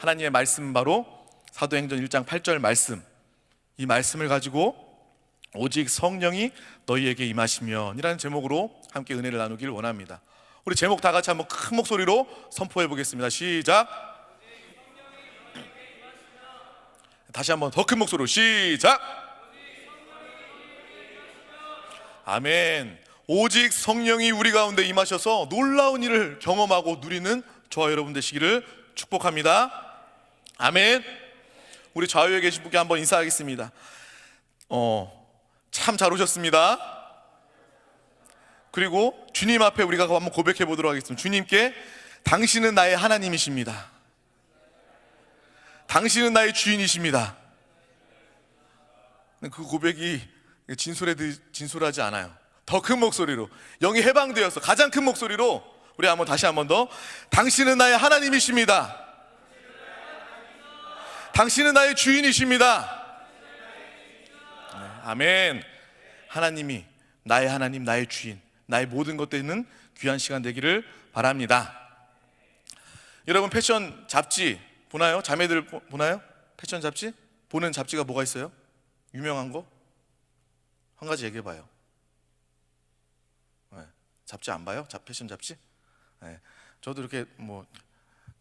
하나님의 말씀, 바로 사도행전 1장 8절 말씀, 이 말씀을 가지고 오직 성령이 너희에게 임하시면 이라는 제목으로 함께 은혜를 나누길 원합니다. 우리 제목 다 같이 한번 큰 목소리로 선포해 보겠습니다. 시작. 다시 한번 더 큰 목소리로 시작. 아멘. 오직 성령이 우리 가운데 임하셔서 놀라운 일을 경험하고 누리는 저와 여러분 되시기를 축복합니다. 아멘. 우리 좌우에 계신 분께 한번 인사하겠습니다. 참 잘 오셨습니다. 그리고 주님 앞에 우리가 한번 고백해 보도록 하겠습니다. 주님께 당신은 나의 하나님이십니다. 당신은 나의 주인이십니다. 그 고백이 진솔하지 않아요. 더 큰 목소리로, 영이 해방되어서 가장 큰 목소리로 우리 한번 다시 한번 더, 당신은 나의 하나님이십니다. 당신은 나의 주인이십니다. 네, 아멘. 하나님이 나의 하나님, 나의 주인, 나의 모든 것 되는 귀한 시간 되기를 바랍니다. 여러분, 패션 잡지 보나요? 자매들 보나요? 패션 잡지? 보는 잡지가 뭐가 있어요? 유명한 거? 한 가지 얘기해봐요. 네, 잡지 안 봐요? 패션 잡지? 네, 저도 이렇게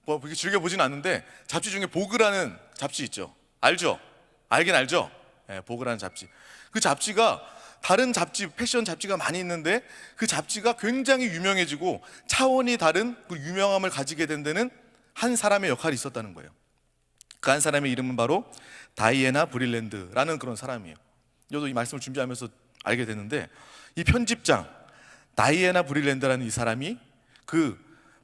그렇게 즐겨보진 않는데, 잡지 중에 보그라는 잡지 있죠? 알죠? 알긴 알죠? 네, 보그라는 잡지. 그 잡지가 다른 잡지, 패션 잡지가 많이 있는데 그 잡지가 굉장히 유명해지고 차원이 다른 그 유명함을 가지게 된 데는 한 사람의 역할이 있었다는 거예요. 그 한 사람의 이름은 바로 다이애나 브릴랜드라는 그런 사람이에요. 저도 이 말씀을 준비하면서 알게 됐는데, 이 편집장 다이애나 브릴랜드라는 이 사람이 그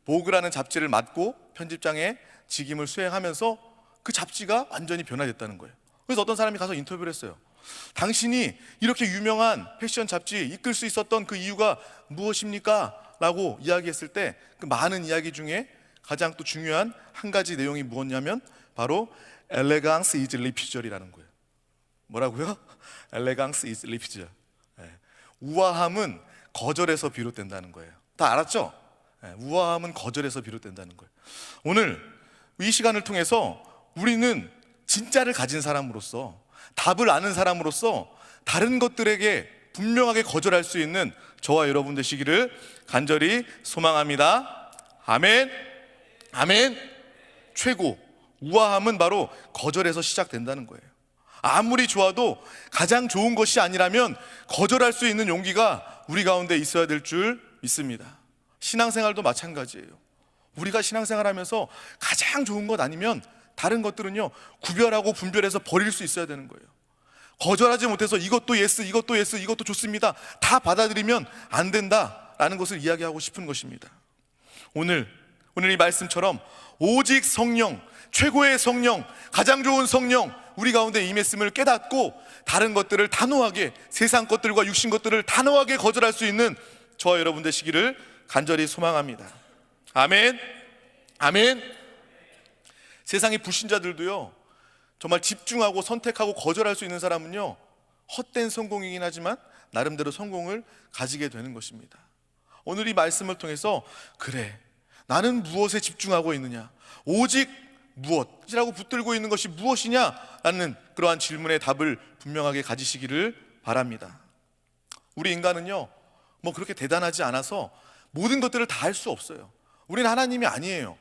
보그라는 잡지를 맡고 편집장의 직임을 수행하면서 그 잡지가 완전히 변화됐다는 거예요. 그래서 어떤 사람이 가서 인터뷰를 했어요. 당신이 이렇게 유명한 패션 잡지 이끌 수 있었던 그 이유가 무엇입니까? 라고 이야기했을 때 그 많은 이야기 중에 가장 또 중요한 한 가지 내용이 무엇냐면 바로 엘레강스 이즈 리피절이라는 거예요. 뭐라고요? 엘레강스 이즈 리피절. 우아함은 거절에서 비롯된다는 거예요. 다 알았죠? 우아함은 거절에서 비롯된다는 거예요. 오늘 이 시간을 통해서 우리는 진짜를 가진 사람으로서, 답을 아는 사람으로서 다른 것들에게 분명하게 거절할 수 있는 저와 여러분 되시기를 간절히 소망합니다. 아멘. 아멘. 최고 우아함은 바로 거절에서 시작된다는 거예요. 아무리 좋아도 가장 좋은 것이 아니라면 거절할 수 있는 용기가 우리 가운데 있어야 될 줄 믿습니다. 신앙생활도 마찬가지예요. 우리가 신앙생활하면서 가장 좋은 것 아니면 다른 것들은요, 구별하고 분별해서 버릴 수 있어야 되는 거예요. 거절하지 못해서 이것도 예스, 이것도 예스, 이것도 좋습니다, 다 받아들이면 안 된다라는 것을 이야기하고 싶은 것입니다. 오늘 이 말씀처럼 오직 성령, 최고의 성령, 가장 좋은 성령 우리 가운데 임했음을 깨닫고 다른 것들을 단호하게, 세상 것들과 육신 것들을 단호하게 거절할 수 있는 저와 여러분 되시기를 간절히 소망합니다. 아멘. 아멘. 세상의 불신자들도요, 정말 집중하고 선택하고 거절할 수 있는 사람은요, 헛된 성공이긴 하지만 나름대로 성공을 가지게 되는 것입니다. 오늘 이 말씀을 통해서, 그래, 나는 무엇에 집중하고 있느냐, 오직 무엇이라고 붙들고 있는 것이 무엇이냐라는 그러한 질문의 답을 분명하게 가지시기를 바랍니다. 우리 인간은요, 그렇게 대단하지 않아서 모든 것들을 다 할 수 없어요. 우리는 하나님이 아니에요.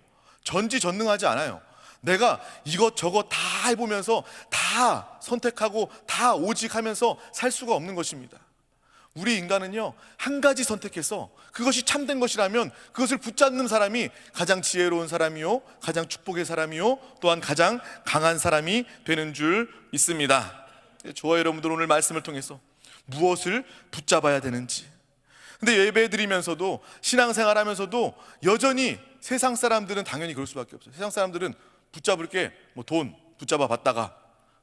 전지전능하지 않아요. 내가 이것저것 다 해보면서 다 선택하고 다 오직 하면서 살 수가 없는 것입니다. 우리 인간은요, 한 가지 선택해서 그것이 참된 것이라면 그것을 붙잡는 사람이 가장 지혜로운 사람이요, 가장 축복의 사람이요, 또한 가장 강한 사람이 되는 줄 믿습니다. 저와 여러분들 오늘 말씀을 통해서 무엇을 붙잡아야 되는지, 근데 예배 드리면서도 신앙생활하면서도 여전히 세상 사람들은 당연히 그럴 수밖에 없어요. 세상 사람들은 붙잡을 게 돈 붙잡아 봤다가,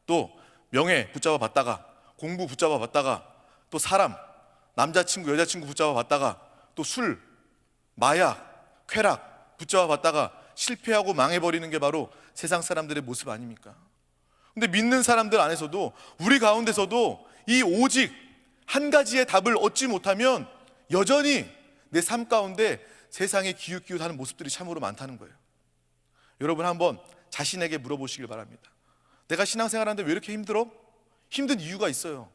또 명예 붙잡아 봤다가, 공부 붙잡아 봤다가, 또 사람, 남자친구 여자친구 붙잡아 봤다가, 또 술, 마약, 쾌락 붙잡아 봤다가 실패하고 망해버리는 게 바로 세상 사람들의 모습 아닙니까? 근데 믿는 사람들 안에서도, 우리 가운데서도 이 오직 한 가지의 답을 얻지 못하면 여전히 내 삶 가운데 세상에 기웃기웃하는 모습들이 참으로 많다는 거예요. 여러분 한번 자신에게 물어보시길 바랍니다. 내가 신앙생활하는데 왜 이렇게 힘들어? 힘든 이유가 있어요.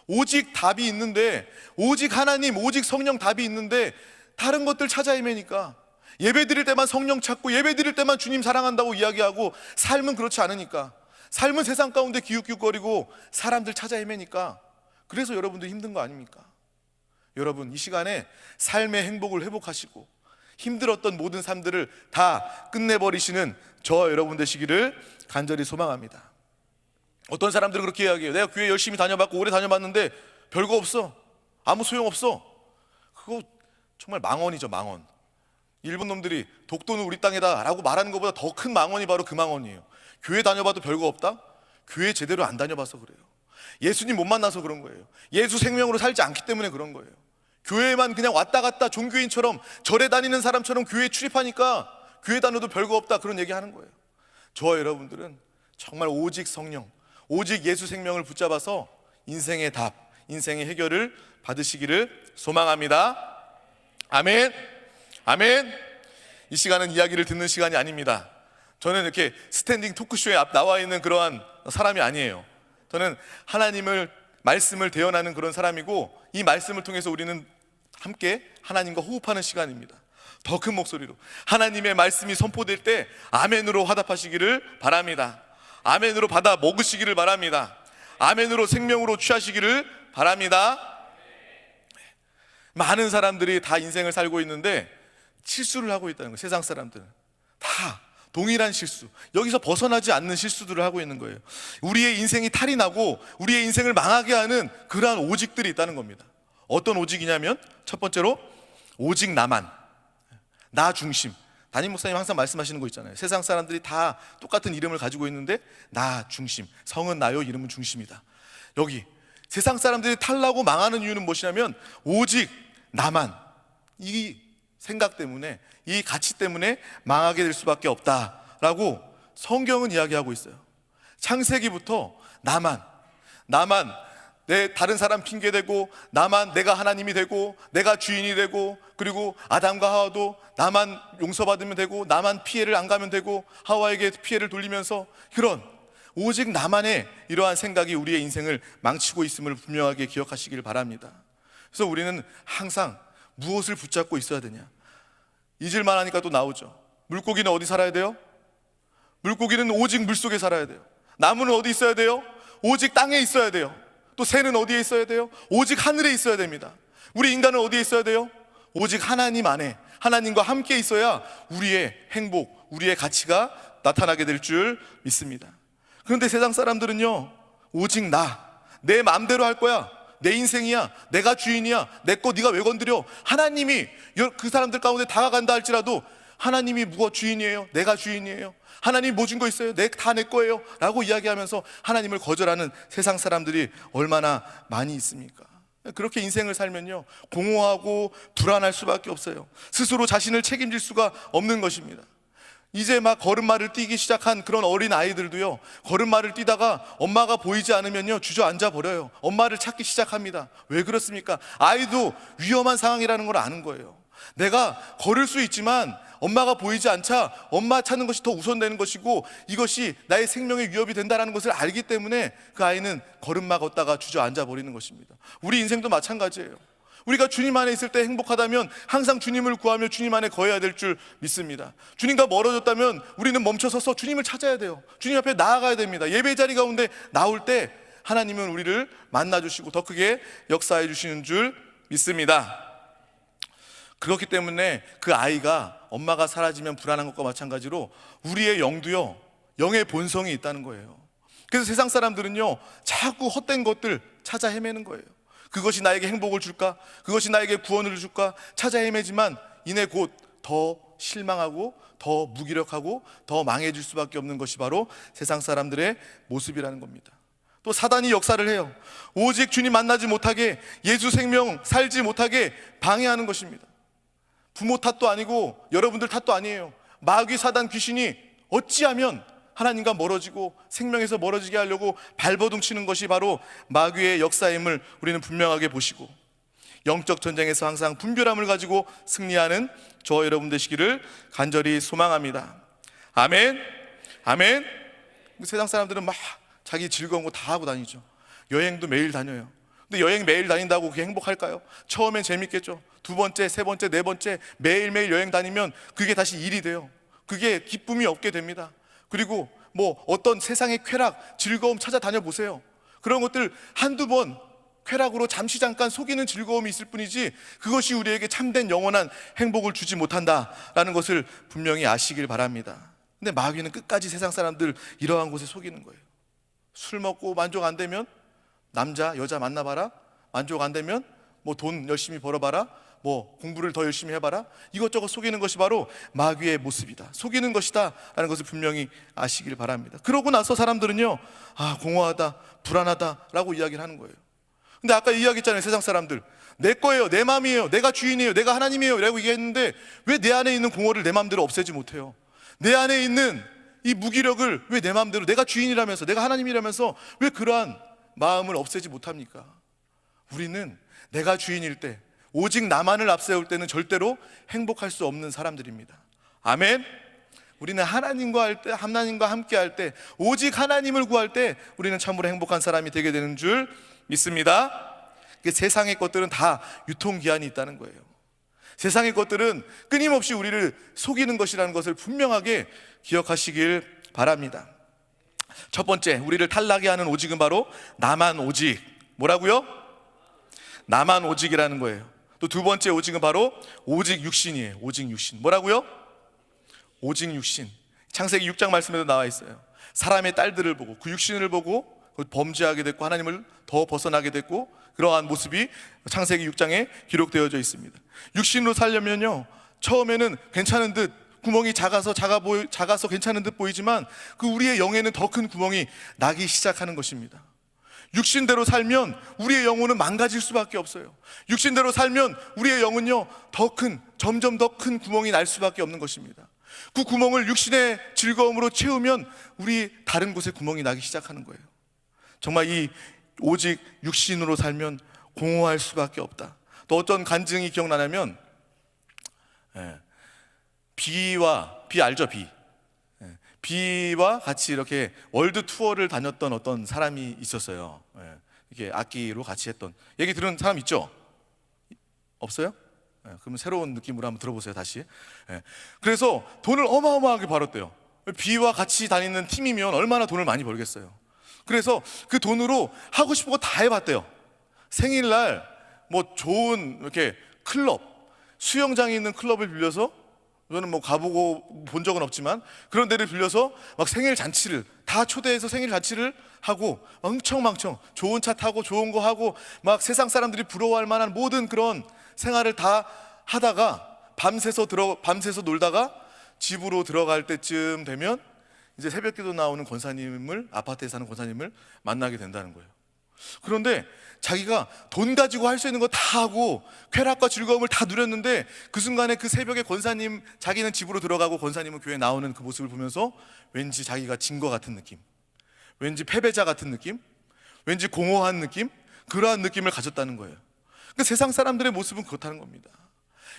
오직 답이 있는데, 오직 하나님, 오직 성령 답이 있는데 다른 것들 찾아 헤매니까, 예배 드릴 때만 성령 찾고 예배 드릴 때만 주님 사랑한다고 이야기하고 삶은 그렇지 않으니까, 삶은 세상 가운데 기웃기웃거리고 사람들 찾아 헤매니까, 그래서 여러분들 힘든 거 아닙니까? 여러분, 이 시간에 삶의 행복을 회복하시고 힘들었던 모든 삶들을 다 끝내버리시는 저 여러분 되시기를 간절히 소망합니다. 어떤 사람들은 그렇게 이야기해요. 내가 교회 열심히 다녀봤고 오래 다녀봤는데 별거 없어, 아무 소용없어. 그거 정말 망언이죠, 망언. 일본 놈들이 독도는 우리 땅이다 라고 말하는 것보다 더 큰 망언이 바로 그 망언이에요. 교회 다녀봐도 별거 없다? 교회 제대로 안 다녀봐서 그래요. 예수님 못 만나서 그런 거예요. 예수 생명으로 살지 않기 때문에 그런 거예요. 교회만 그냥 왔다 갔다 종교인처럼, 절에 다니는 사람처럼 교회에 출입하니까 교회 다녀도 별거 없다, 그런 얘기 하는 거예요. 저와 여러분들은 정말 오직 성령, 오직 예수 생명을 붙잡아서 인생의 답, 인생의 해결을 받으시기를 소망합니다. 아멘. 아멘. 이 시간은 이야기를 듣는 시간이 아닙니다. 저는 이렇게 스탠딩 토크쇼에 앞 나와 있는 그러한 사람이 아니에요. 저는 하나님을, 말씀을 대언하는 그런 사람이고, 이 말씀을 통해서 우리는 함께 하나님과 호흡하는 시간입니다. 더 큰 목소리로 하나님의 말씀이 선포될 때 아멘으로 화답하시기를 바랍니다. 아멘으로 받아 먹으시기를 바랍니다. 아멘으로 생명으로 취하시기를 바랍니다. 많은 사람들이 다 인생을 살고 있는데 실수를 하고 있다는 거예요. 세상 사람들은 다 동일한 실수, 여기서 벗어나지 않는 실수들을 하고 있는 거예요. 우리의 인생이 탈이 나고 우리의 인생을 망하게 하는 그러한 오직들이 있다는 겁니다. 어떤 오직이냐면, 첫 번째로 오직 나만, 나 중심. 담임 목사님 항상 말씀하시는 거 있잖아요. 세상 사람들이 다 똑같은 이름을 가지고 있는데 나 중심, 성은 나요, 이름은 중심이다. 여기 세상 사람들이 탈나고 망하는 이유는 무엇이냐면 오직 나만, 이 생각 때문에, 이 가치 때문에 망하게 될 수밖에 없다라고 성경은 이야기하고 있어요. 창세기부터 나만 내 다른 사람 핑계대고, 나만 내가 하나님이 되고 내가 주인이 되고, 그리고 아담과 하와도 나만 용서받으면 되고 나만 피해를 안 가면 되고 하와에게 피해를 돌리면서, 그런 오직 나만의 이러한 생각이 우리의 인생을 망치고 있음을 분명하게 기억하시길 바랍니다. 그래서 우리는 항상 무엇을 붙잡고 있어야 되냐, 잊을만 하니까 또 나오죠. 물고기는 어디 살아야 돼요? 물고기는 오직 물속에 살아야 돼요. 나무는 어디 있어야 돼요? 오직 땅에 있어야 돼요. 또 새는 어디에 있어야 돼요? 오직 하늘에 있어야 됩니다. 우리 인간은 어디에 있어야 돼요? 오직 하나님 안에, 하나님과 함께 있어야 우리의 행복, 우리의 가치가 나타나게 될 줄 믿습니다. 그런데 세상 사람들은요, 오직 내 마음대로 할 거야, 내 인생이야, 내가 주인이야, 내 거 네가 왜 건드려. 하나님이 그 사람들 가운데 다가간다 할지라도 하나님이 무엇 주인이에요? 내가 주인이에요. 하나님 뭐 준 거 있어요? 다 내 거예요 라고 이야기하면서 하나님을 거절하는 세상 사람들이 얼마나 많이 있습니까? 그렇게 인생을 살면요, 공허하고 불안할 수밖에 없어요. 스스로 자신을 책임질 수가 없는 것입니다. 이제 막 걸음마를 뛰기 시작한 그런 어린 아이들도요, 걸음마를 뛰다가 엄마가 보이지 않으면요 주저앉아 버려요. 엄마를 찾기 시작합니다. 왜 그렇습니까? 아이도 위험한 상황이라는 걸 아는 거예요. 내가 걸을 수 있지만 엄마가 보이지 않자 엄마 찾는 것이 더 우선되는 것이고, 이것이 나의 생명에 위협이 된다는 것을 알기 때문에 그 아이는 걸음마 걷다가 주저앉아 버리는 것입니다. 우리 인생도 마찬가지예요. 우리가 주님 안에 있을 때 행복하다면 항상 주님을 구하며 주님 안에 거해야 될 줄 믿습니다. 주님과 멀어졌다면 우리는 멈춰서서 주님을 찾아야 돼요. 주님 앞에 나아가야 됩니다. 예배 자리 가운데 나올 때 하나님은 우리를 만나주시고 더 크게 역사해 주시는 줄 믿습니다. 그렇기 때문에 그 아이가 엄마가 사라지면 불안한 것과 마찬가지로 우리의 영도요, 영의 본성이 있다는 거예요. 그래서 세상 사람들은요, 자꾸 헛된 것들 찾아 헤매는 거예요. 그것이 나에게 행복을 줄까? 그것이 나에게 구원을 줄까? 찾아 헤매지만 이내 곧 더 실망하고 더 무기력하고 더 망해질 수밖에 없는 것이 바로 세상 사람들의 모습이라는 겁니다. 또 사단이 역사를 해요. 오직 주님 만나지 못하게, 예수 생명 살지 못하게 방해하는 것입니다. 부모 탓도 아니고 여러분들 탓도 아니에요. 마귀, 사단, 귀신이 어찌하면 하나님과 멀어지고 생명에서 멀어지게 하려고 발버둥 치는 것이 바로 마귀의 역사임을 우리는 분명하게 보시고, 영적 전쟁에서 항상 분별함을 가지고 승리하는 저와 여러분 되시기를 간절히 소망합니다. 아멘. 아멘. 세상 사람들은 막 자기 즐거운 거 다 하고 다니죠. 여행도 매일 다녀요. 근데 여행 매일 다닌다고 그게 행복할까요? 처음엔 재밌겠죠. 두 번째, 세 번째, 네 번째 매일매일 여행 다니면 그게 다시 일이 돼요. 그게 기쁨이 없게 됩니다. 그리고 뭐 어떤 세상의 쾌락, 즐거움 찾아다녀 보세요. 그런 것들 한두 번 쾌락으로 잠시 잠깐 속이는 즐거움이 있을 뿐이지 그것이 우리에게 참된 영원한 행복을 주지 못한다라는 것을 분명히 아시길 바랍니다. 근데 마귀는 끝까지 세상 사람들 이러한 곳에 속이는 거예요. 술 먹고 만족 안 되면 남자, 여자 만나봐라. 만족 안 되면 뭐 돈 열심히 벌어봐라. 뭐 공부를 더 열심히 해봐라. 이것저것 속이는 것이 바로 마귀의 모습이다, 속이는 것이다 라는 것을 분명히 아시길 바랍니다. 그러고 나서 사람들은요, 공허하다, 불안하다 라고 이야기를 하는 거예요. 근데 아까 이야기했잖아요. 세상 사람들 내 거예요, 내 마음이에요, 내가 주인이에요, 내가 하나님이에요 라고 얘기했는데 왜 내 안에 있는 공허를 내 마음대로 없애지 못해요? 내 안에 있는 이 무기력을 왜 내 마음대로, 내가 주인이라면서, 내가 하나님이라면서 왜 그러한 마음을 없애지 못합니까? 우리는 내가 주인일 때, 오직 나만을 앞세울 때는 절대로 행복할 수 없는 사람들입니다. 아멘. 우리는 하나님과 함께 할 때, 오직 하나님을 구할 때 우리는 참으로 행복한 사람이 되게 되는 줄 믿습니다. 세상의 것들은 다 유통기한이 있다는 거예요. 세상의 것들은 끊임없이 우리를 속이는 것이라는 것을 분명하게 기억하시길 바랍니다. 첫 번째, 우리를 탈락해 하는 오직은 바로 나만 오직. 뭐라고요? 나만 오직이라는 거예요. 또 두 번째 오직은 바로 오직 육신이에요. 오직 육신. 뭐라고요? 오직 육신. 창세기 6장 말씀에도 나와 있어요. 사람의 딸들을 보고, 그 육신을 보고 범죄하게 됐고 하나님을 더 벗어나게 됐고, 그러한 모습이 창세기 6장에 기록되어져 있습니다. 육신으로 살려면요, 처음에는 괜찮은 듯, 구멍이 작아서 괜찮은 듯 보이지만 그 우리의 영에는 더 큰 구멍이 나기 시작하는 것입니다. 육신대로 살면 우리의 영혼은 망가질 수밖에 없어요. 육신대로 살면 우리의 영은요, 점점 더 큰 구멍이 날 수밖에 없는 것입니다. 그 구멍을 육신의 즐거움으로 채우면 우리 다른 곳에 구멍이 나기 시작하는 거예요. 정말 이 오직 육신으로 살면 공허할 수밖에 없다. 또 어떤 간증이 기억나냐면, 비 알죠? 비와 같이 이렇게 월드 투어를 다녔던 어떤 사람이 있었어요. 이게 악기로 같이 했던, 얘기 들은 사람 있죠? 없어요? 그러면 새로운 느낌으로 한번 들어보세요. 다시. 그래서 돈을 어마어마하게 벌었대요. 비와 같이 다니는 팀이면 얼마나 돈을 많이 벌겠어요. 그래서 그 돈으로 하고 싶은 거 다 해봤대요. 생일날 뭐 좋은 이렇게 클럽, 수영장에 있는 클럽을 빌려서, 저는 뭐 가보고 본 적은 없지만 그런 데를 빌려서 막 생일 잔치를 다 초대해서 생일 잔치를 하고, 망청 좋은 차 타고 좋은 거 하고 막 세상 사람들이 부러워할 만한 모든 그런 생활을 다 하다가 밤새서 놀다가 집으로 들어갈 때쯤 되면 이제 새벽기도 나오는 권사님을, 아파트에 사는 권사님을 만나게 된다는 거예요. 그런데 자기가 돈 가지고 할 수 있는 거 다 하고 쾌락과 즐거움을 다 누렸는데, 그 순간에 그 새벽에 권사님, 자기는 집으로 들어가고 권사님은 교회에 나오는 그 모습을 보면서 왠지 자기가 진 것 같은 느낌, 왠지 패배자 같은 느낌, 왠지 공허한 느낌, 그러한 느낌을 가졌다는 거예요. 그러니까 세상 사람들의 모습은 그렇다는 겁니다.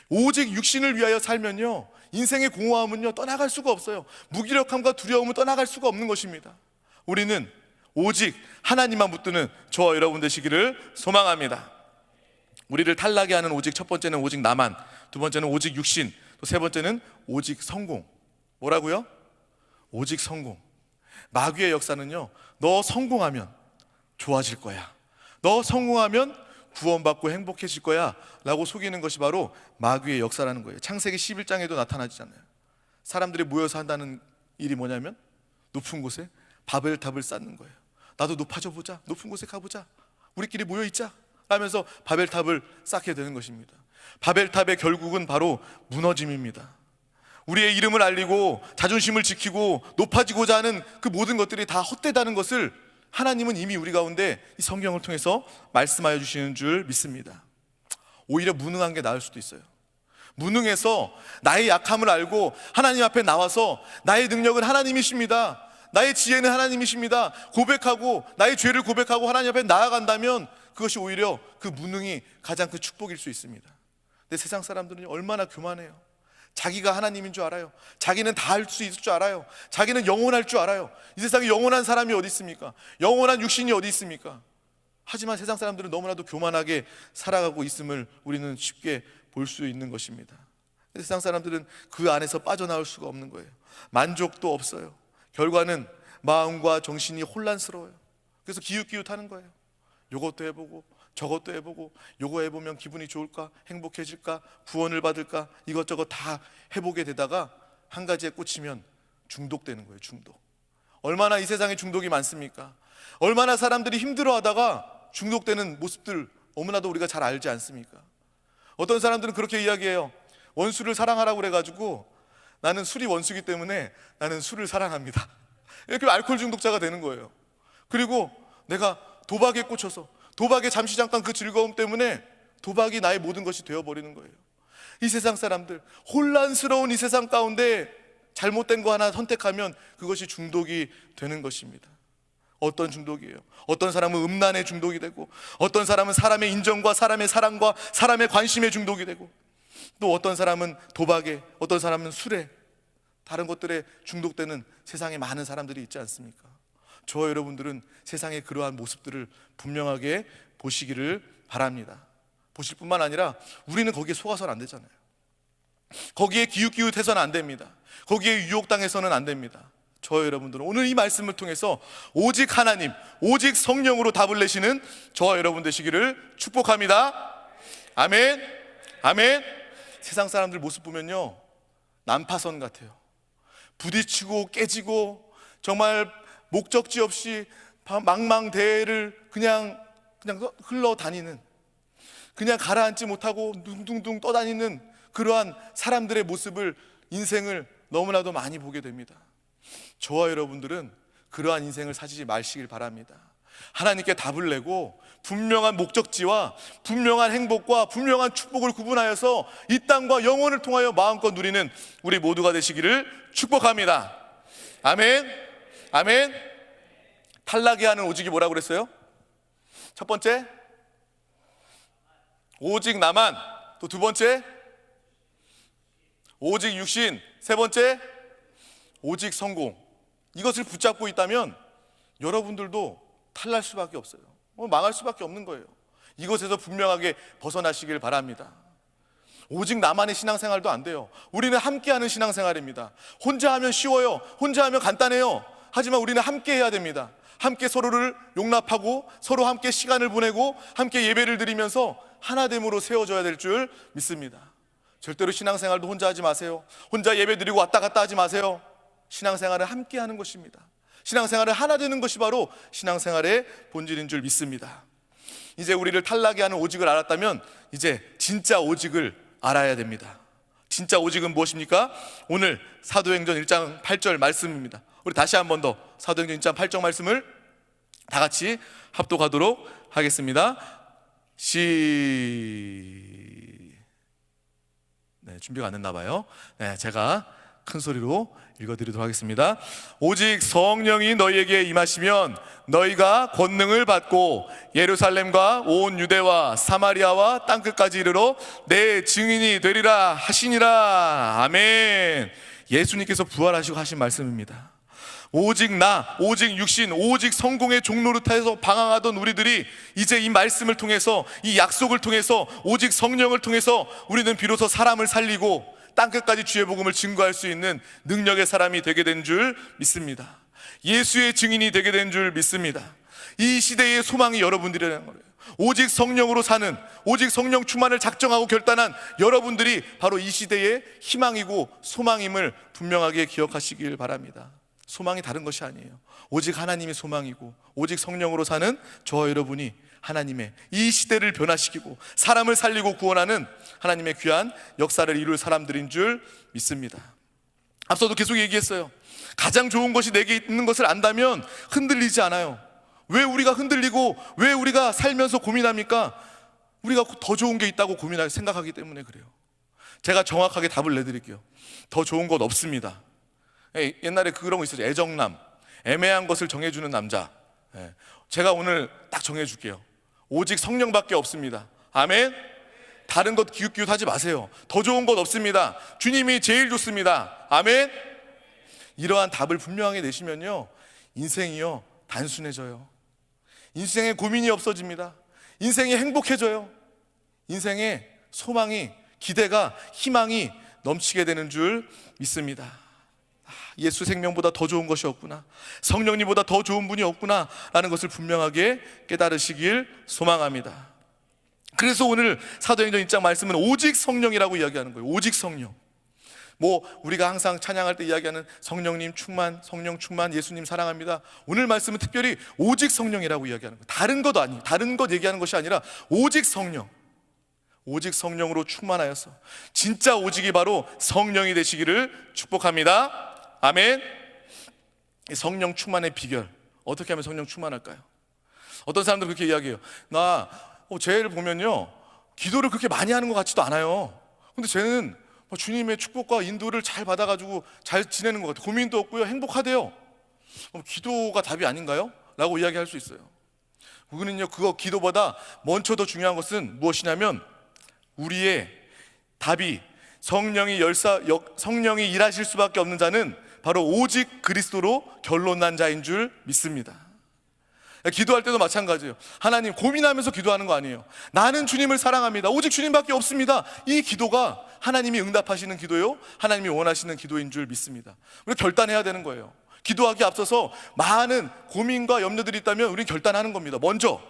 오직 육신을 위하여 살면요, 인생의 공허함은요 떠나갈 수가 없어요. 무기력함과 두려움은 떠나갈 수가 없는 것입니다. 우리는 오직 하나님만 붙드는 저와 여러분 되시기를 소망합니다. 우리를 탈락해 하는 오직, 첫 번째는 오직 나만, 두 번째는 오직 육신, 또 세 번째는 오직 성공. 뭐라고요? 오직 성공. 마귀의 역사는요, 너 성공하면 좋아질 거야, 너 성공하면 구원받고 행복해질 거야 라고 속이는 것이 바로 마귀의 역사라는 거예요. 창세기 11장에도 나타나잖아요. 사람들이 모여서 한다는 일이 뭐냐면 높은 곳에 바벨탑을 쌓는 거예요. 나도 높아져 보자, 높은 곳에 가보자, 우리끼리 모여 있자 하면서 바벨탑을 쌓게 되는 것입니다. 바벨탑의 결국은 바로 무너짐입니다. 우리의 이름을 알리고 자존심을 지키고 높아지고자 하는 그 모든 것들이 다 헛되다는 것을 하나님은 이미 우리 가운데 이 성경을 통해서 말씀하여 주시는 줄 믿습니다. 오히려 무능한 게 나을 수도 있어요. 무능해서 나의 약함을 알고 하나님 앞에 나와서 나의 능력은 하나님이십니다, 나의 지혜는 하나님이십니다 고백하고, 나의 죄를 고백하고 하나님 앞에 나아간다면 그것이 오히려 그 무능이 가장 큰 축복일 수 있습니다. 근데 세상 사람들은 얼마나 교만해요. 자기가 하나님인 줄 알아요. 자기는 다 할 수 있을 줄 알아요. 자기는 영원할 줄 알아요. 이 세상에 영원한 사람이 어디 있습니까? 영원한 육신이 어디 있습니까? 하지만 세상 사람들은 너무나도 교만하게 살아가고 있음을 우리는 쉽게 볼 수 있는 것입니다. 세상 사람들은 그 안에서 빠져나올 수가 없는 거예요. 만족도 없어요. 결과는 마음과 정신이 혼란스러워요. 그래서 기웃기웃하는 거예요. 이것도 해보고 저것도 해보고, 요거 해보면 기분이 좋을까, 행복해질까, 구원을 받을까, 이것저것 다 해보게 되다가 한 가지에 꽂히면 중독되는 거예요. 중독. 얼마나 이 세상에 중독이 많습니까? 얼마나 사람들이 힘들어하다가 중독되는 모습들 너무나도 우리가 잘 알지 않습니까? 어떤 사람들은 그렇게 이야기해요. 원수를 사랑하라고 그래가지고 나는 술이 원수이기 때문에 나는 술을 사랑합니다. 이렇게 알코올 중독자가 되는 거예요. 그리고 내가 도박에 꽂혀서 도박에 잠시 잠깐 그 즐거움 때문에 도박이 나의 모든 것이 되어버리는 거예요. 이 세상 사람들, 혼란스러운 이 세상 가운데 잘못된 거 하나 선택하면 그것이 중독이 되는 것입니다. 어떤 중독이에요? 어떤 사람은 음란의 중독이 되고, 어떤 사람은 사람의 인정과 사람의 사랑과 사람의 관심에 중독이 되고, 또 어떤 사람은 도박에, 어떤 사람은 술에, 다른 것들에 중독되는 세상에 많은 사람들이 있지 않습니까? 저와 여러분들은 세상의 그러한 모습들을 분명하게 보시기를 바랍니다. 보실 뿐만 아니라 우리는 거기에 속아서는 안 되잖아요. 거기에 기웃기웃해서는 안 됩니다. 거기에 유혹당해서는 안 됩니다. 저와 여러분들은 오늘 이 말씀을 통해서 오직 하나님, 오직 성령으로 답을 내시는 저와 여러분 되시기를 축복합니다. 아멘. 아멘. 세상 사람들 모습 보면요, 난파선 같아요. 부딪히고 깨지고 정말 목적지 없이 망망대해를 그냥 흘러다니는, 그냥 가라앉지 못하고 둥둥둥 떠다니는 그러한 사람들의 모습을, 인생을 너무나도 많이 보게 됩니다. 저와 여러분들은 그러한 인생을 사시지 마시길 바랍니다. 하나님께 답을 내고 분명한 목적지와 분명한 행복과 분명한 축복을 구분하여서 이 땅과 영혼을 통하여 마음껏 누리는 우리 모두가 되시기를 축복합니다. 아멘. 아멘. 탈락이 하는 오직이 뭐라고 그랬어요? 첫 번째, 오직 나만. 또 두 번째, 오직 육신. 세 번째, 오직 성공. 이것을 붙잡고 있다면 여러분들도 탈날 수밖에 없어요. 망할 수밖에 없는 거예요. 이것에서 분명하게 벗어나시길 바랍니다. 오직 나만의 신앙생활도 안 돼요. 우리는 함께하는 신앙생활입니다. 혼자 하면 쉬워요. 혼자 하면 간단해요. 하지만 우리는 함께 해야 됩니다. 함께 서로를 용납하고 서로 함께 시간을 보내고 함께 예배를 드리면서 하나됨으로 세워져야 될 줄 믿습니다. 절대로 신앙생활도 혼자 하지 마세요. 혼자 예배 드리고 왔다 갔다 하지 마세요. 신앙생활은 함께 하는 것입니다. 신앙생활은 하나 되는 것이 바로 신앙생활의 본질인 줄 믿습니다. 이제 우리를 탈락이 하는 오직을 알았다면 이제 진짜 오직을 알아야 됩니다. 진짜 오직은 무엇입니까? 오늘 사도행전 1장 8절 말씀입니다. 우리 다시 한 번 더 사도행전 1장 8절 말씀을 다 같이 합독하도록 하겠습니다. 준비가 안 됐나 봐요. 제가 큰 소리로 읽어드리도록 하겠습니다. 오직 성령이 너희에게 임하시면 너희가 권능을 받고 예루살렘과 온 유대와 사마리아와 땅끝까지 이르러 내 증인이 되리라 하시니라. 아멘. 예수님께서 부활하시고 하신 말씀입니다. 오직 나, 오직 육신, 오직 성공의 종노릇하여서 방황하던 우리들이 이제 이 말씀을 통해서, 이 약속을 통해서, 오직 성령을 통해서 우리는 비로소 사람을 살리고 땅끝까지 주의 복음을 증거할 수 있는 능력의 사람이 되게 된 줄 믿습니다. 예수의 증인이 되게 된 줄 믿습니다. 이 시대의 소망이 여러분들이라는 거예요. 오직 성령으로 사는, 오직 성령 충만을 작정하고 결단한 여러분들이 바로 이 시대의 희망이고 소망임을 분명하게 기억하시길 바랍니다. 소망이 다른 것이 아니에요. 오직 하나님이 소망이고 오직 성령으로 사는 저와 여러분이 하나님의 이 시대를 변화시키고 사람을 살리고 구원하는 하나님의 귀한 역사를 이룰 사람들인 줄 믿습니다. 앞서도 계속 얘기했어요. 가장 좋은 것이 내게 있는 것을 안다면 흔들리지 않아요. 왜 우리가 흔들리고 왜 우리가 살면서 고민합니까? 우리가 더 좋은 게 있다고 생각하기 때문에 그래요. 제가 정확하게 답을 내드릴게요. 더 좋은 것 없습니다. 옛날에 그런 거 있었죠. 애정남, 애매한 것을 정해주는 남자. 제가 오늘 딱 정해줄게요. 오직 성령밖에 없습니다. 아멘. 다른 것 기웃기웃하지 마세요. 더 좋은 것 없습니다. 주님이 제일 좋습니다. 아멘. 이러한 답을 분명하게 내시면요, 인생이요 단순해져요. 인생에 고민이 없어집니다. 인생이 행복해져요. 인생에 소망이, 기대가, 희망이 넘치게 되는 줄 믿습니다. 예수 생명보다 더 좋은 것이 없구나, 성령님보다 더 좋은 분이 없구나 라는 것을 분명하게 깨달으시길 소망합니다. 그래서 오늘 사도행전 1장 말씀은 오직 성령이라고 이야기하는 거예요. 오직 성령. 우리가 항상 찬양할 때 이야기하는 성령님 충만, 성령 충만, 예수님 사랑합니다. 오늘 말씀은 특별히 오직 성령이라고 이야기하는 거예요. 다른 것 얘기하는 것이 아니라 오직 성령. 오직 성령으로 충만하여서 진짜 오직이 바로 성령이 되시기를 축복합니다. 아멘. 성령 충만의 비결, 어떻게 하면 성령 충만할까요? 어떤 사람들은 그렇게 이야기해요. 나 쟤를 보면요, 기도를 그렇게 많이 하는 것 같지도 않아요. 근데 쟤는 주님의 축복과 인도를 잘 받아가지고 잘 지내는 것 같아요. 고민도 없고요, 행복하대요. 기도가 답이 아닌가요? 라고 이야기할 수 있어요. 그거는요, 그거 기도보다 먼저 더 중요한 것은 무엇이냐면, 우리의 답이 성령이 일하실 수밖에 없는 자는 바로 오직 그리스도로 결론난 자인 줄 믿습니다. 기도할 때도 마찬가지예요. 하나님, 고민하면서 기도하는 거 아니에요. 나는 주님을 사랑합니다. 오직 주님밖에 없습니다. 이 기도가 하나님이 응답하시는 기도요, 하나님이 원하시는 기도인 줄 믿습니다. 우리가 결단해야 되는 거예요. 기도하기에 앞서서 많은 고민과 염려들이 있다면 우리는 결단하는 겁니다. 먼저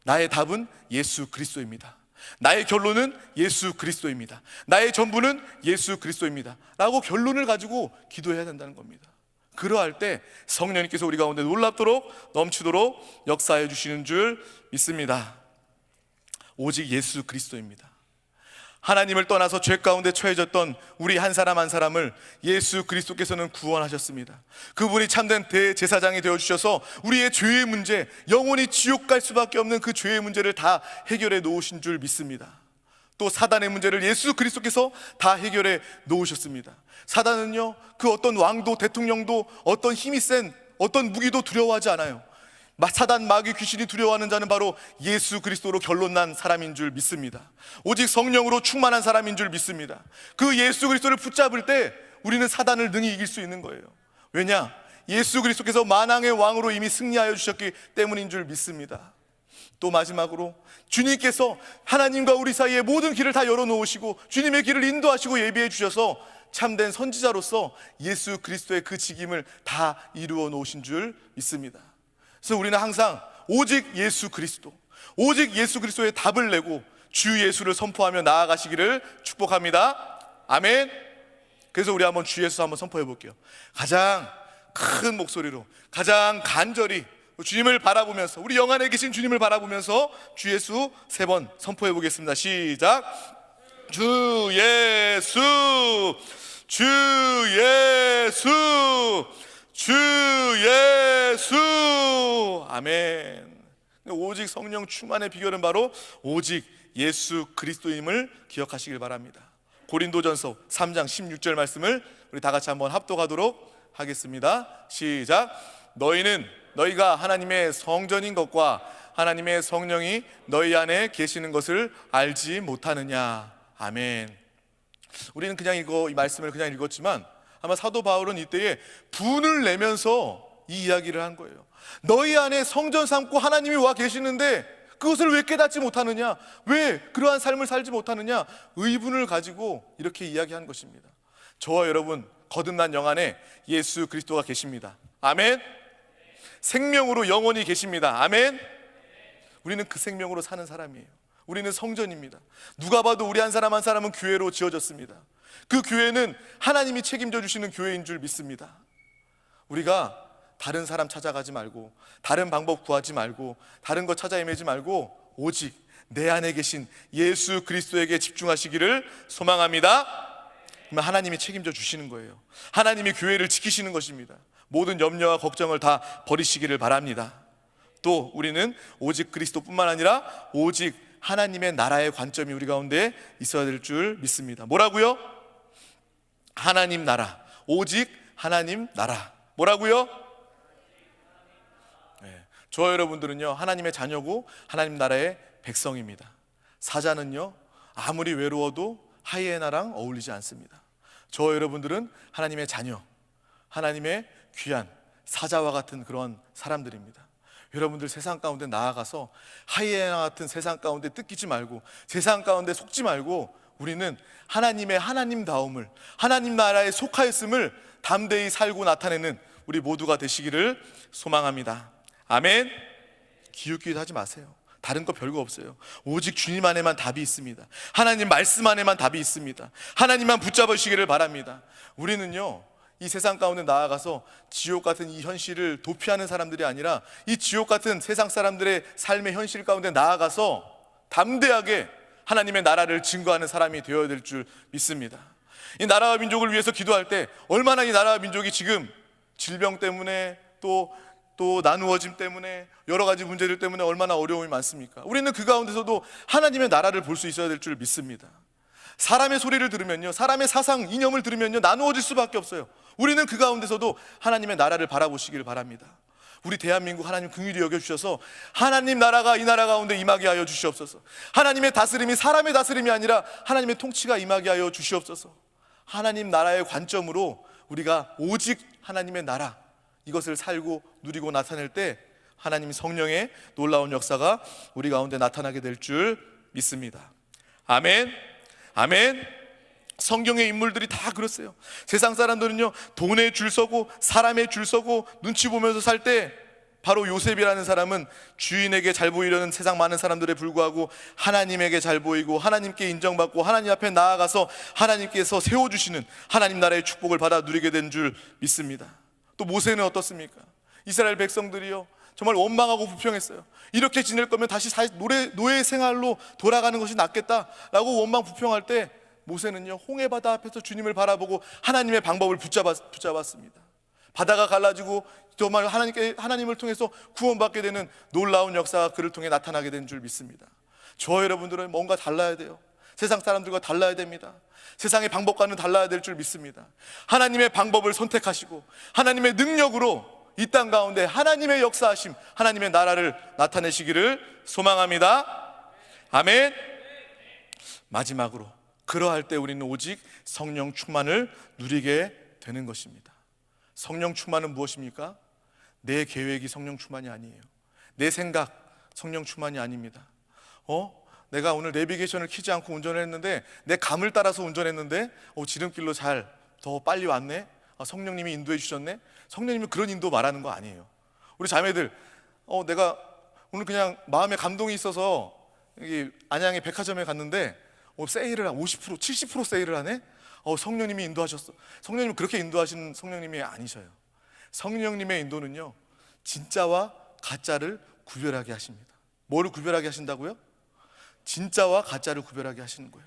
나의 답은 예수 그리스도입니다. 나의 결론은 예수 그리스도입니다. 나의 전부는 예수 그리스도입니다 라고 결론을 가지고 기도해야 된다는 겁니다. 그러할 때 성령님께서 우리 가운데 놀랍도록 넘치도록 역사해 주시는 줄 믿습니다. 오직 예수 그리스도입니다. 하나님을 떠나서 죄 가운데 처해졌던 우리 한 사람 한 사람을 예수 그리스도께서는 구원하셨습니다. 그분이 참된 대제사장이 되어주셔서 우리의 죄의 문제, 영원히 지옥 갈 수밖에 없는 그 죄의 문제를 다 해결해 놓으신 줄 믿습니다. 또 사단의 문제를 예수 그리스도께서 다 해결해 놓으셨습니다. 사단은요, 그 어떤 왕도 대통령도 어떤 힘이 센 어떤 무기도 두려워하지 않아요. 사단, 마귀, 귀신이 두려워하는 자는 바로 예수 그리스도로 결론난 사람인 줄 믿습니다. 오직 성령으로 충만한 사람인 줄 믿습니다. 그 예수 그리스도를 붙잡을 때 우리는 사단을 능히 이길 수 있는 거예요. 왜냐? 예수 그리스도께서 만왕의 왕으로 이미 승리하여 주셨기 때문인 줄 믿습니다. 또 마지막으로 주님께서 하나님과 우리 사이에 모든 길을 다 열어놓으시고 주님의 길을 인도하시고 예비해 주셔서 참된 선지자로서 예수 그리스도의 그 직임을 다 이루어 놓으신 줄 믿습니다. 그래서 우리는 항상 오직 예수 그리스도, 오직 예수 그리스도의 답을 내고 주 예수를 선포하며 나아가시기를 축복합니다. 아멘. 그래서 우리 한번 주 예수 한번 선포해 볼게요. 가장 큰 목소리로, 가장 간절히 주님을 바라보면서, 우리 영안에 계신 주님을 바라보면서 주 예수 3번 선포해 보겠습니다. 시작. 주 예수, 주 예수, 주 예수. 아멘. 오직 성령 충만의 비결은 바로 오직 예수 그리스도임을 기억하시길 바랍니다. 고린도전서 3장 16절 말씀을 우리 다 같이 한번 합독하도록 하겠습니다. 시작. 너희가 하나님의 성전인 것과 하나님의 성령이 너희 안에 계시는 것을 알지 못하느냐. 아멘. 우리는 그냥 이 말씀을 그냥 읽었지만 아마 사도 바울은 이때에 분을 내면서 이 이야기를 한 거예요. 너희 안에 성전 삼고 하나님이 와 계시는데 그것을 왜 깨닫지 못하느냐, 왜 그러한 삶을 살지 못하느냐, 의분을 가지고 이렇게 이야기한 것입니다. 저와 여러분 거듭난 영 안에 예수 그리스도가 계십니다. 아멘. 생명으로 영원히 계십니다. 아멘. 우리는 그 생명으로 사는 사람이에요. 우리는 성전입니다. 누가 봐도 우리 한 사람 한 사람은 교회로 지어졌습니다. 그 교회는 하나님이 책임져 주시는 교회인 줄 믿습니다. 우리가 다른 사람 찾아가지 말고, 다른 방법 구하지 말고, 다른 것 찾아 헤매지 말고 오직 내 안에 계신 예수 그리스도에게 집중하시기를 소망합니다. 그러면 하나님이 책임져 주시는 거예요. 하나님이 교회를 지키시는 것입니다. 모든 염려와 걱정을 다 버리시기를 바랍니다. 또 우리는 오직 그리스도뿐만 아니라 오직 하나님의 나라의 관점이 우리 가운데 있어야 될 줄 믿습니다. 뭐라고요? 하나님 나라, 오직 하나님 나라. 뭐라고요? 네. 저와 여러분들은요 하나님의 자녀고 하나님 나라의 백성입니다. 사자는요 아무리 외로워도 하이에나랑 어울리지 않습니다. 저 여러분들은 하나님의 자녀, 하나님의 귀한 사자와 같은 그런 사람들입니다. 여러분들 세상 가운데 나아가서 하이에나 같은 세상 가운데 뜯기지 말고, 세상 가운데 속지 말고, 우리는 하나님의 하나님다움을, 하나님 나라에 속하였음을 담대히 살고 나타내는 우리 모두가 되시기를 소망합니다. 아멘. 기웃기웃 하지 마세요. 다른 거 별거 없어요. 오직 주님 안에만 답이 있습니다. 하나님 말씀 안에만 답이 있습니다. 하나님만 붙잡으시기를 바랍니다. 우리는요, 이 세상 가운데 나아가서 지옥 같은 이 현실을 도피하는 사람들이 아니라 이 지옥 같은 세상 사람들의 삶의 현실 가운데 나아가서 담대하게 하나님의 나라를 증거하는 사람이 되어야 될 줄 믿습니다. 이 나라와 민족을 위해서 기도할 때 얼마나 이 나라와 민족이 지금 질병 때문에 또 나누어짐 때문에 여러 가지 문제들 때문에 얼마나 어려움이 많습니까? 우리는 그 가운데서도 하나님의 나라를 볼 수 있어야 될 줄 믿습니다. 사람의 소리를 들으면요, 사람의 사상, 이념을 들으면요, 나누어질 수밖에 없어요. 우리는 그 가운데서도 하나님의 나라를 바라보시길 바랍니다. 우리 대한민국 하나님 긍휼히 여겨주셔서 하나님 나라가 이 나라 가운데 임하게 하여 주시옵소서. 하나님의 다스림이 사람의 다스림이 아니라 하나님의 통치가 임하게 하여 주시옵소서. 하나님 나라의 관점으로 우리가 오직 하나님의 나라, 이것을 살고 누리고 나타낼 때 하나님 성령의 놀라운 역사가 우리 가운데 나타나게 될 줄 믿습니다. 아멘. 아멘. 성경의 인물들이 다 그랬어요. 세상 사람들은요, 돈에 줄 서고 사람에 줄 서고 눈치 보면서 살 때 바로 요셉이라는 사람은 주인에게 잘 보이려는 세상 많은 사람들에 불구하고 하나님에게 잘 보이고 하나님께 인정받고 하나님 앞에 나아가서 하나님께서 세워주시는 하나님 나라의 축복을 받아 누리게 된 줄 믿습니다. 또 모세는 어떻습니까? 이스라엘 백성들이요, 정말 원망하고 불평했어요. 이렇게 지낼 거면 다시 노예 생활로 돌아가는 것이 낫겠다라고 원망 불평할 때 모세는요, 홍해바다 앞에서 주님을 바라보고 하나님의 방법을 붙잡았습니다. 바다가 갈라지고 정말 하나님을 통해서 구원받게 되는 놀라운 역사가 그를 통해 나타나게 된 줄 믿습니다. 저 여러분들은 뭔가 달라야 돼요. 세상 사람들과 달라야 됩니다. 세상의 방법과는 달라야 될 줄 믿습니다. 하나님의 방법을 선택하시고 하나님의 능력으로 이 땅 가운데 하나님의 역사하심, 하나님의 나라를 나타내시기를 소망합니다. 아멘. 마지막으로, 그러할 때 우리는 오직 성령 충만을 누리게 되는 것입니다. 성령 충만은 무엇입니까? 내 계획이 성령 충만이 아니에요. 내 생각 성령 충만이 아닙니다. 내가 오늘 내비게이션을 켜지 않고 운전을 했는데 내 감을 따라서 운전했는데 지름길로 더 빨리 왔네. 성령님이 인도해 주셨네. 성령님이 그런 인도 말하는 거 아니에요. 우리 자매들, 내가 오늘 그냥 마음에 감동이 있어서 여기 안양의 백화점에 갔는데 세일을 50%, 70% 세일을 하네. 성령님이 인도하셨어. 성령님 그렇게 인도하시는 성령님이 아니셔요. 성령님의 인도는요, 진짜와 가짜를 구별하게 하십니다. 뭐를 구별하게 하신다고요? 진짜와 가짜를 구별하게 하시는 거예요.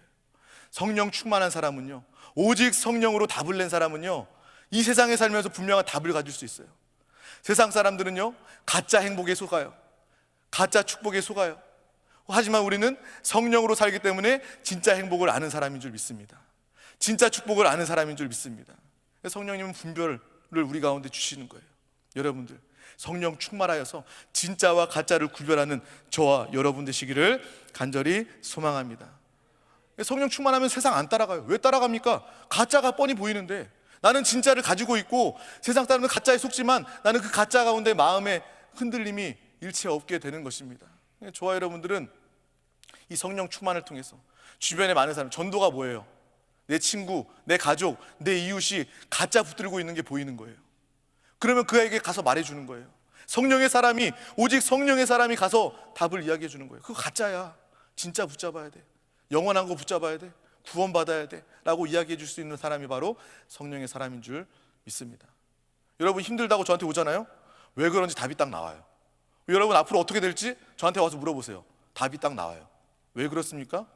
성령 충만한 사람은요, 오직 성령으로 답을 낸 사람은요, 이 세상에 살면서 분명한 답을 가질 수 있어요. 세상 사람들은요, 가짜 행복에 속아요. 가짜 축복에 속아요. 하지만 우리는 성령으로 살기 때문에 진짜 행복을 아는 사람인 줄 믿습니다. 진짜 축복을 아는 사람인 줄 믿습니다. 성령님은 분별을 우리 가운데 주시는 거예요. 여러분들, 성령 충만하여서 진짜와 가짜를 구별하는 저와 여러분 되시기를 간절히 소망합니다. 성령 충만하면 세상 안 따라가요. 왜 따라갑니까? 가짜가 뻔히 보이는데 나는 진짜를 가지고 있고 세상 사람은 가짜에 속지만 나는 그 가짜 가운데 마음의 흔들림이 일체 없게 되는 것입니다. 저와 여러분들은 이 성령 충만을 통해서 주변에 많은 사람, 전도가 뭐예요? 내 친구, 내 가족, 내 이웃이 가짜 붙들고 있는 게 보이는 거예요. 그러면 그에게 가서 말해주는 거예요. 성령의 사람이, 오직 성령의 사람이 가서 답을 이야기해 주는 거예요. 그거 가짜야. 진짜 붙잡아야 돼. 영원한 거 붙잡아야 돼. 구원받아야 돼 라고 이야기해 줄 수 있는 사람이 바로 성령의 사람인 줄 믿습니다. 여러분 힘들다고 저한테 오잖아요. 왜 그런지 답이 딱 나와요. 여러분 앞으로 어떻게 될지 저한테 와서 물어보세요. 답이 딱 나와요. 왜 그렇습니까?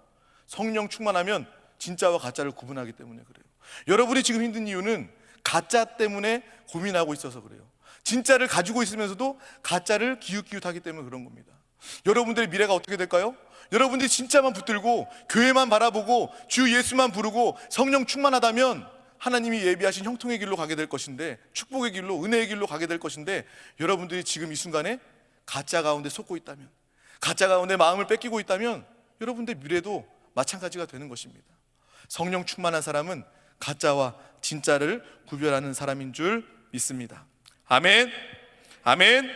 성령 충만하면 진짜와 가짜를 구분하기 때문에 그래요. 여러분이 지금 힘든 이유는 가짜 때문에 고민하고 있어서 그래요. 진짜를 가지고 있으면서도 가짜를 기웃기웃하기 때문에 그런 겁니다. 여러분들의 미래가 어떻게 될까요? 여러분들이 진짜만 붙들고 교회만 바라보고 주 예수만 부르고 성령 충만하다면 하나님이 예비하신 형통의 길로 가게 될 것인데, 축복의 길로, 은혜의 길로 가게 될 것인데, 여러분들이 지금 이 순간에 가짜 가운데 속고 있다면, 가짜 가운데 마음을 뺏기고 있다면 여러분들의 미래도 마찬가지가 되는 것입니다. 성령 충만한 사람은 가짜와 진짜를 구별하는 사람인 줄 믿습니다. 아멘. 아멘.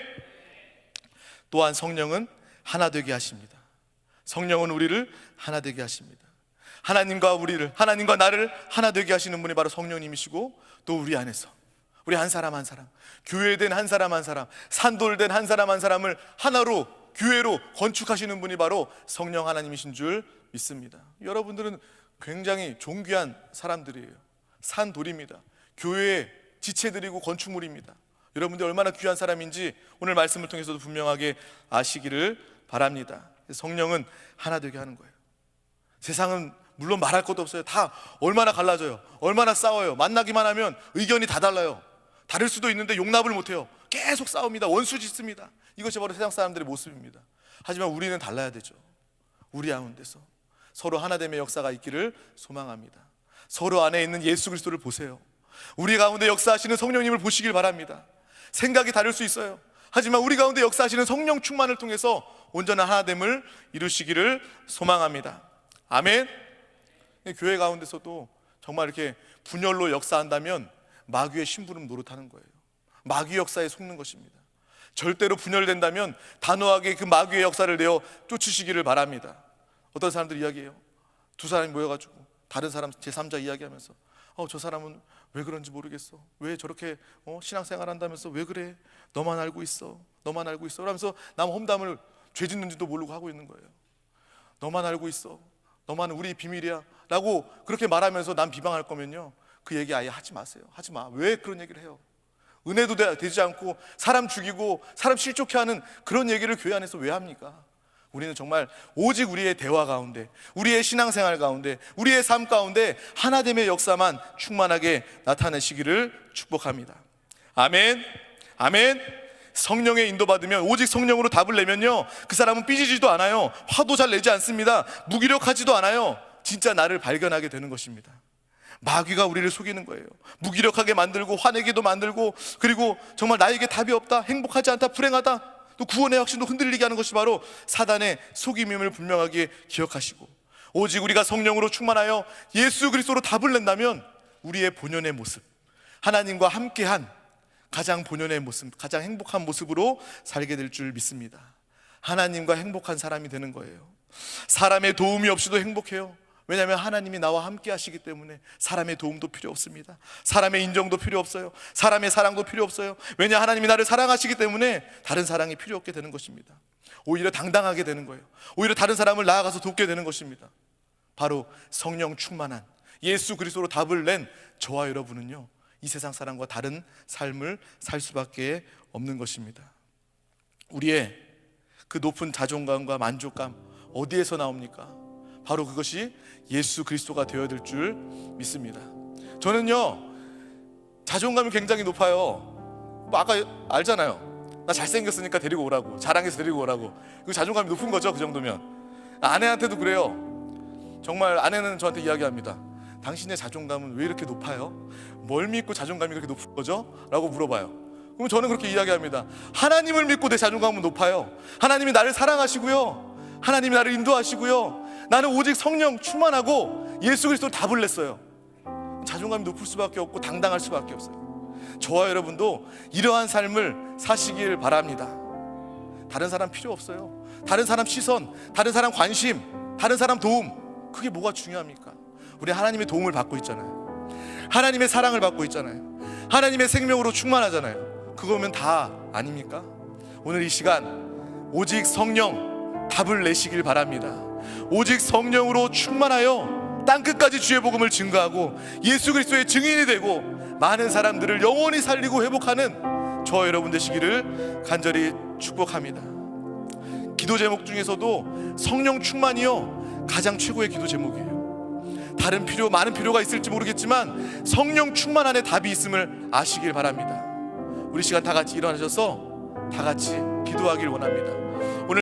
또한 성령은 하나 되게 하십니다. 성령은 우리를 하나 되게 하십니다. 하나님과 나를 하나 되게 하시는 분이 바로 성령님이시고, 또 우리 안에서 우리 한 사람 한 사람, 교회된 한 사람 한 사람, 산돌된 한 사람 한 사람을 하나로, 교회로 건축하시는 분이 바로 성령 하나님이신 줄 믿습니다. 여러분들은 굉장히 존귀한 사람들이에요. 산돌입니다. 교회의 지체들이고 건축물입니다. 여러분들 얼마나 귀한 사람인지 오늘 말씀을 통해서도 분명하게 아시기를 바랍니다. 성령은 하나 되게 하는 거예요. 세상은 물론 말할 것도 없어요. 다 얼마나 갈라져요. 얼마나 싸워요. 만나기만 하면 의견이 다 달라요. 다를 수도 있는데 용납을 못해요. 계속 싸웁니다. 원수 짓습니다. 이것이 바로 세상 사람들의 모습입니다. 하지만 우리는 달라야 되죠. 우리 가운데서 서로 하나됨의 역사가 있기를 소망합니다. 서로 안에 있는 예수 그리스도를 보세요. 우리 가운데 역사하시는 성령님을 보시길 바랍니다. 생각이 다를 수 있어요. 하지만 우리 가운데 역사하시는 성령 충만을 통해서 온전한 하나됨을 이루시기를 소망합니다. 아멘. 교회 가운데서도 정말 이렇게 분열로 역사한다면 마귀의 심부름 노릇하는 거예요. 마귀 역사에 속는 것입니다. 절대로 분열된다면 단호하게 그 마귀의 역사를 내어 쫓으시기를 바랍니다. 어떤 사람들이 이야기해요. 두 사람이 모여가지고 다른 사람 제3자 이야기하면서 저 사람은 왜 그런지 모르겠어. 왜 저렇게 신앙생활 한다면서 왜 그래? 너만 알고 있어. 너만 알고 있어. 그러면서 남 험담을 죄 짓는지도 모르고 하고 있는 거예요. 너만 알고 있어. 너만 우리 비밀이야 라고 그렇게 말하면서 남 비방할 거면요, 그 얘기 아예 하지 마세요. 하지 마. 왜 그런 얘기를 해요? 은혜도 되지 않고 사람 죽이고 사람 실족해 하는 그런 얘기를 교회 안에서 왜 합니까? 우리는 정말 오직 우리의 대화 가운데, 우리의 신앙생활 가운데, 우리의 삶 가운데 하나됨의 역사만 충만하게 나타내시기를 축복합니다. 아멘. 아멘. 성령의 인도받으면, 오직 성령으로 답을 내면요, 그 사람은 삐지지도 않아요. 화도 잘 내지 않습니다. 무기력하지도 않아요. 진짜 나를 발견하게 되는 것입니다. 마귀가 우리를 속이는 거예요. 무기력하게 만들고 화내기도 만들고, 그리고 정말 나에게 답이 없다, 행복하지 않다, 불행하다, 또 구원의 확신도 흔들리게 하는 것이 바로 사단의 속임임을 분명하게 기억하시고, 오직 우리가 성령으로 충만하여 예수 그리스도로 답을 낸다면 우리의 본연의 모습, 하나님과 함께한 가장 본연의 모습, 가장 행복한 모습으로 살게 될 줄 믿습니다. 하나님과 행복한 사람이 되는 거예요. 사람의 도움이 없이도 행복해요. 왜냐하면 하나님이 나와 함께 하시기 때문에 사람의 도움도 필요 없습니다. 사람의 인정도 필요 없어요. 사람의 사랑도 필요 없어요. 왜냐, 하나님이 나를 사랑하시기 때문에 다른 사랑이 필요 없게 되는 것입니다. 오히려 당당하게 되는 거예요. 오히려 다른 사람을 나아가서 돕게 되는 것입니다. 바로 성령 충만한 예수 그리스도로 답을 낸 저와 여러분은요, 이 세상 사람과 다른 삶을 살 수밖에 없는 것입니다. 우리의 그 높은 자존감과 만족감 어디에서 나옵니까? 바로 그것이 예수 그리스도가 되어야 될 줄 믿습니다. 저는요, 자존감이 굉장히 높아요. 아까 알잖아요. 나 잘생겼으니까 데리고 오라고, 자랑해서 데리고 오라고. 그 자존감이 높은 거죠. 그 정도면. 아내한테도 그래요. 정말 아내는 저한테 이야기합니다. 당신의 자존감은 왜 이렇게 높아요? 뭘 믿고 자존감이 그렇게 높은 거죠? 라고 물어봐요. 그럼 저는 그렇게 이야기합니다. 하나님을 믿고 내 자존감은 높아요. 하나님이 나를 사랑하시고요, 하나님이 나를 인도하시고요, 나는 오직 성령 충만하고 예수 그리스도 답을 냈어요. 자존감이 높을 수밖에 없고 당당할 수밖에 없어요. 저와 여러분도 이러한 삶을 사시길 바랍니다. 다른 사람 필요 없어요. 다른 사람 시선, 다른 사람 관심, 다른 사람 도움, 그게 뭐가 중요합니까? 우리 하나님의 도움을 받고 있잖아요. 하나님의 사랑을 받고 있잖아요. 하나님의 생명으로 충만하잖아요. 그거면 다 아닙니까? 오늘 이 시간 오직 성령 답을 내시길 바랍니다. 오직 성령으로 충만하여 땅끝까지 주의 복음을 증거하고 예수 그리스도의 증인이 되고 많은 사람들을 영원히 살리고 회복하는 저와 여러분 되시기를 간절히 축복합니다. 기도 제목 중에서도 성령 충만이요 가장 최고의 기도 제목이에요. 다른 많은 필요가 있을지 모르겠지만 성령 충만 안에 답이 있음을 아시길 바랍니다. 우리 시간 다 같이 일어나셔서 다 같이 기도하길 원합니다.